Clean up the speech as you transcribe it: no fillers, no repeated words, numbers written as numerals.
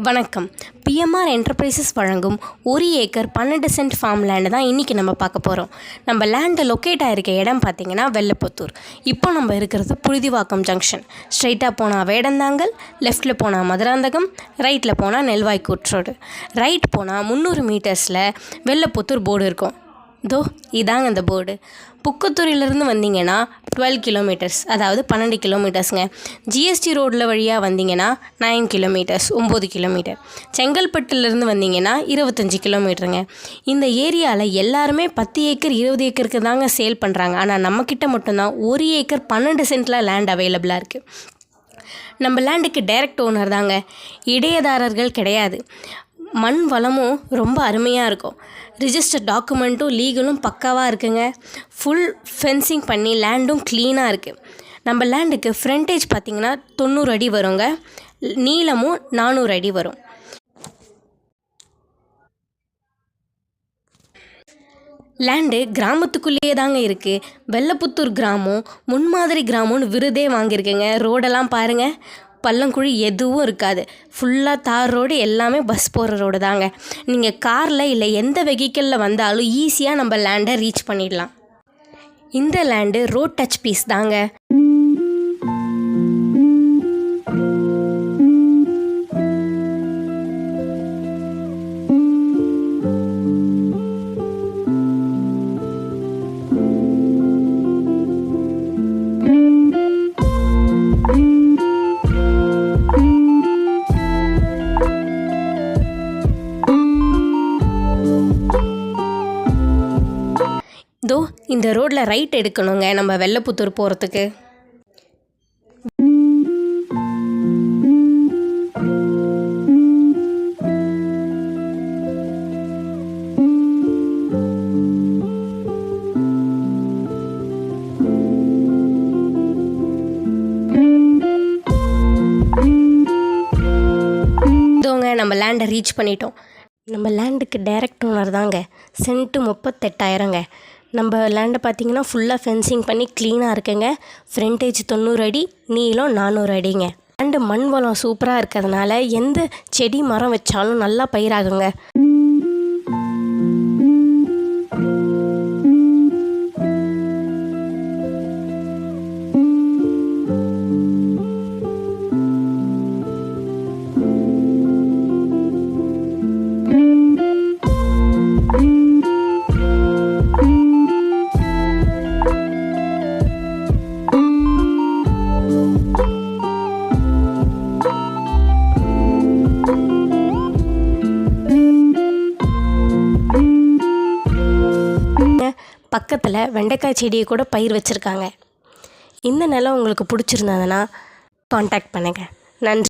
வணக்கம். PMR enterprises வழங்கும் 1 acre 12 send form land தான் இன்றைக்கி நம்ம பார்க்க போகிறோம். நம்ம லேண்டு லொக்கேட் ஆகிருக்க இடம் பார்த்திங்கன்னா வெள்ளப்புத்தூர். இப்போ நம்ம இருக்கிறது புழுதிவாக்கம் ஜங்ஷன். ஸ்ட்ரைட்டாக போனால் வேடந்தாங்கல், லெஃப்ட்டில் போனால் மதுராந்தகம், ரைட்டில் போனால் நெல்வாய்க்கூட் ரோடு. ரைட் போனால் 300 மீட்டர்ஸில் வெள்ளப்புத்தூர் போர்டு இருக்கும். இதாங்க அந்த போர்டு. புக்கத்தூரிலிருந்து வந்தீங்கன்னா 12 கிலோமீட்டர்ஸ், அதாவது 12 கிலோமீட்டர்ஸுங்க. ஜிஎஸ்டி ரோடில் வழியாக வந்தீங்கன்னா 9 கிலோமீட்டர்ஸ், 9 கிலோமீட்டர். செங்கல்பட்டுலேருந்து வந்தீங்கன்னா 25 கிலோமீட்டருங்க. இந்த ஏரியாவில் எல்லாருமே 10 ஏக்கர் 20 ஏக்கருக்கு தாங்க சேல் பண்ணுறாங்க. ஆனால் நம்மக்கிட்ட மட்டும்தான் 1 ஏக்கர் 12 சென்ட்டில் லேண்ட் அவைலபிளாக இருக்குது. நம்ம லேண்டுக்கு டைரக்ட் ஓனர் தாங்க, இடையதாரர்கள் கிடையாது. மண் வளமும் ரொம்ப அருமையாக இருக்கும். ரிஜிஸ்டர் டாக்குமெண்ட்டும் லீகலும் பக்காவாக இருக்குங்க. ஃபுல் ஃபென்சிங் பண்ணி லேண்டும் க்ளீனாக இருக்குது. நம்ம லேண்டுக்கு ஃப்ரண்டேஜ் பார்த்திங்கன்னா 90 அடி வருங்க, நீளமும் 400 அடி வரும். லேண்டு கிராமத்துக்குள்ளேயே தாங்க இருக்குது. வெள்ளப்புத்தூர் கிராமம் முன்மாதிரி கிராமம்னு விருதே வாங்கியிருக்குங்க. ரோடெல்லாம் பாருங்கள், பள்ளங்குழி எதுவும் இருக்காது. ஃபுல்லாக தார் ரோடு, எல்லாமே பஸ் போகிற ரோடு தாங்க. நீங்கள் காரில் இல்லை எந்த வெஹிக்கிளில் வந்தாலும் ஈஸியாக நம்ம லேண்டை ரீச் பண்ணிடலாம். இந்த லேண்டு ரோட் டச் பீஸ் தாங்க. இந்த ரோட்டில் ரைட் எடுக்கணுங்க நம்ம வெள்ளப்புத்தூர் போகிறதுக்கு. நம்ம லேண்டை ரீச் பண்ணிட்டோம். நம்ம லேண்டுக்கு டைரக்ட் ஓனர் தாங்க. சென்ட்டு 38,000ங்க. நம்ம லேண்டை பார்த்திங்கன்னா ஃபுல்லாக ஃபென்சிங் பண்ணி க்ளீனாக இருக்குங்க. ஃப்ரண்டேஜ் 90 அடி, நீளம் 400 அடிங்க. லேண்டு மண் வளம் சூப்பராக இருக்கிறதுனால எந்த செடி மரம் வச்சாலும் நல்லா பயிராகுங்க. பக்கத்தில் வெண்டைக்காய் செடியை கூட பயிர் வச்சுருக்காங்க. இந்த நிலம் உங்களுக்கு பிடிச்சிருந்ததுன்னா காண்டாக்ட் பண்ணுங்கள். நன்றி.